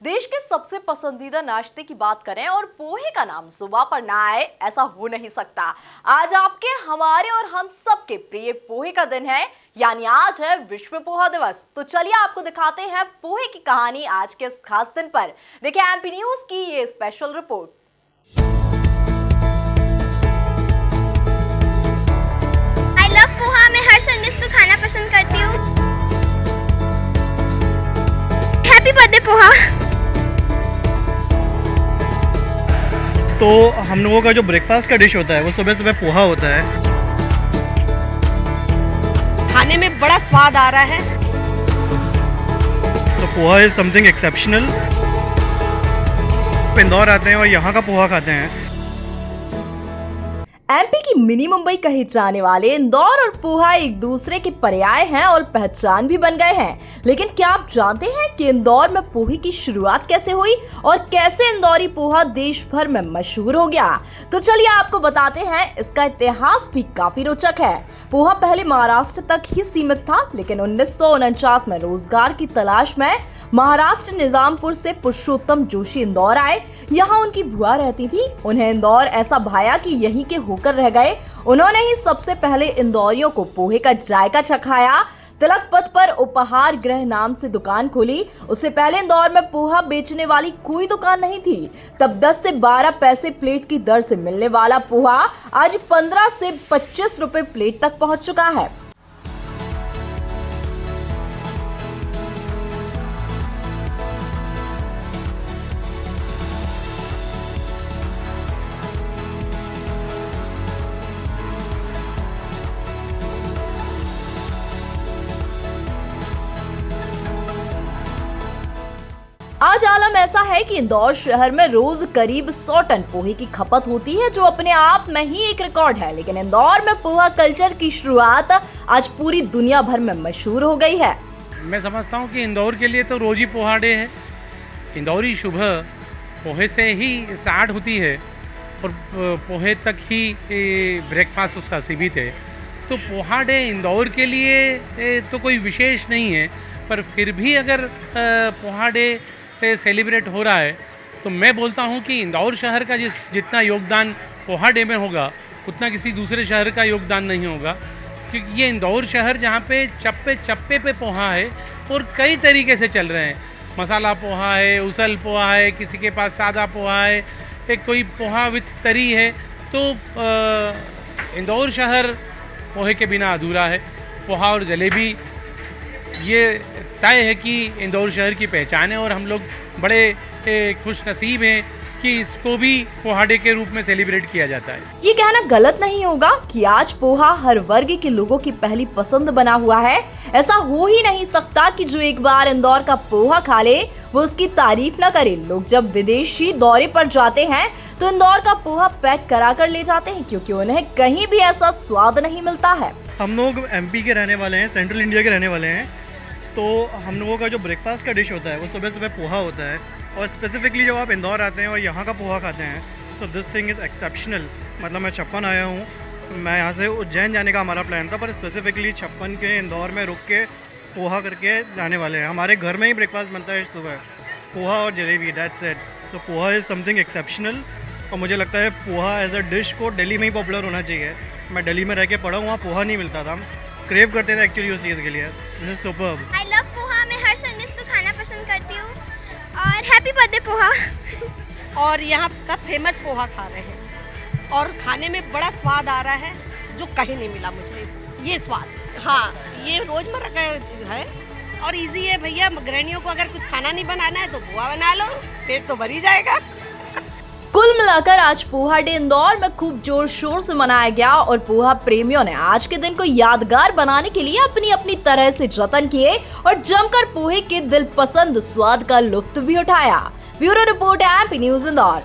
देश के सबसे पसंदीदा नाश्ते की बात करें और पोहे का नाम जुबान पर ना आए, ऐसा हो नहीं सकता। आज आपके, हमारे और हम सबके प्रिय पोहे का दिन है, यानी आज है विश्व पोहा दिवस। तो चलिए आपको दिखाते हैं पोहे की कहानी आज के इस खास दिन पर। देखिए एमपी न्यूज की ये special report. I love poha. मैं हर संडे को खाना पसंद करती हूँ। Happy birthday poha. तो हम लोगों का जो ब्रेकफास्ट का डिश होता है वो सुबह सुबह पोहा होता है। खाने में बड़ा स्वाद आ रहा है। तो poha is something exceptional. Indore आते हैं और यहाँ का पोहा खाते हैं। एमपी की मिनी मुंबई कहे जाने वाले इंदौर और पोहा एक दूसरे के पर्याय हैं और पहचान भी बन गए हैं। लेकिन क्या आप जानते हैं कि इंदौर में पोहे की शुरुआत कैसे हुई और कैसे इंदौरी पोहा देश भर में मशहूर हो गया? तो चलिए आपको बताते हैं। इसका इतिहास भी काफी रोचक है। पोहा पहले महाराष्ट्र तक ही सीमित था, लेकिन 1949 में रोजगार की तलाश में महाराष्ट्र निजामपुर से पुरुषोत्तम जोशी इंदौर आए। यहाँ उनकी बुआ रहती थी। उन्हें इंदौर ऐसा भाया कि यहीं के होकर रह गए। उन्होंने ही सबसे पहले इंदौरियों को पोहे का जायका चखाया। तिलक पथ पर उपहार गृह नाम से दुकान खोली। उससे पहले इंदौर में पोहा बेचने वाली कोई दुकान नहीं थी। तब 10 से 12 पैसे प्लेट की दर से मिलने वाला पोहा आज 15 से 25 रुपए प्लेट तक पहुंच चुका है। आज आलम ऐसा है कि इंदौर शहर में रोज करीब 100 टन पोहे की खपत होती है, जो अपने आप में ही एक रिकॉर्ड है। लेकिन इंदौर में पोहा कल्चर की शुरुआत आज पूरी दुनिया भर में मशहूर हो गई है। मैं समझता हूँ कि इंदौर के लिए तो रोज ही पोहा डे है। इंदौरी सुबह पोहे से ही स्टार्ट होती है और पोहे तक ही ब्रेकफास्ट उसका सीमित है। तो पोहा डे इंदौर के लिए तो कोई विशेष नहीं है, पर फिर भी अगर पोहा डे सेलिब्रेट हो रहा है तो मैं बोलता हूँ कि इंदौर शहर का जितना योगदान पोहा डे में होगा उतना किसी दूसरे शहर का योगदान नहीं होगा, क्योंकि ये इंदौर शहर जहाँ पे चप्पे चप्पे पे पोहा है और कई तरीके से चल रहे हैं। मसाला पोहा है, उसल पोहा है, किसी के पास सादा पोहा है, एक कोई पोहा विथ तरी है। तो इंदौर शहर पोहे के बिना अधूरा है। पोहा और जलेबी ये तय है कि इंदौर शहर की पहचान है और हम लोग बड़े खुश नसीब हैं कि इसको भी पोहा डे के रूप में सेलिब्रेट किया जाता है। ये कहना गलत नहीं होगा कि आज पोहा हर वर्ग के लोगों की पहली पसंद बना हुआ है। ऐसा हो ही नहीं सकता कि जो एक बार इंदौर का पोहा खा ले वो उसकी तारीफ न करे। लोग जब विदेशी दौरे पर जाते हैं तो इंदौर का पोहा पैक करा कर ले जाते हैं, क्योंकि उन्हें कहीं भी ऐसा स्वाद नहीं मिलता है। हम लोग एमपी के रहने वाले हैं, सेंट्रल इंडिया के रहने वाले हैं। तो हम लोगों का जो ब्रेकफास्ट का डिश होता है वो सुबह सुबह पोहा होता है। और स्पेसिफिकली जब आप इंदौर आते हैं और यहाँ का पोहा खाते हैं, so this thing is exceptional. मतलब मैं छप्पन आया हूँ, मैं यहाँ से उज्जैन जाने का हमारा प्लान था, पर स्पेसिफिकली छप्पन के इंदौर में रुक के पोहा करके जाने वाले हैं। हमारे घर में ही ब्रेकफास्ट बनता है सुबह, पोहा और jalebi, that's it. So poha is something exceptional. और मुझे लगता है पोहा एज अ डिश को दिल्ली में ही पॉपुलर होना चाहिए। मैं दिल्ली में रह के पढ़ा हूँ, वहाँ पोहा नहीं मिलता था। हम क्रेव करते थे एक्चुअली उस चीज़ के लिए। This is superb. I love poha. मैं हर संडे को खाना पसंद करती हूँ। और हैप्पी बर्थडे पोहा। और यहाँ का फेमस पोहा खा रहे हैं और खाने में बड़ा स्वाद आ रहा है, जो कहीं नहीं मिला मुझे ये स्वाद। हाँ, ये रोजमर्रा का है और इजी है भैया। गृहिणियों को अगर कुछ खाना नहीं बनाना है तो पोहा बना लो, पेट तो भर ही जाएगा। कुल मिलाकर आज पोहा डे इंदौर में खूब जोर शोर से मनाया गया और पोहा प्रेमियों ने आज के दिन को यादगार बनाने के लिए अपनी अपनी तरह से जतन किए और जमकर पोहे के दिल पसंद स्वाद का लुत्फ भी उठाया। Bureau report MP news Indore.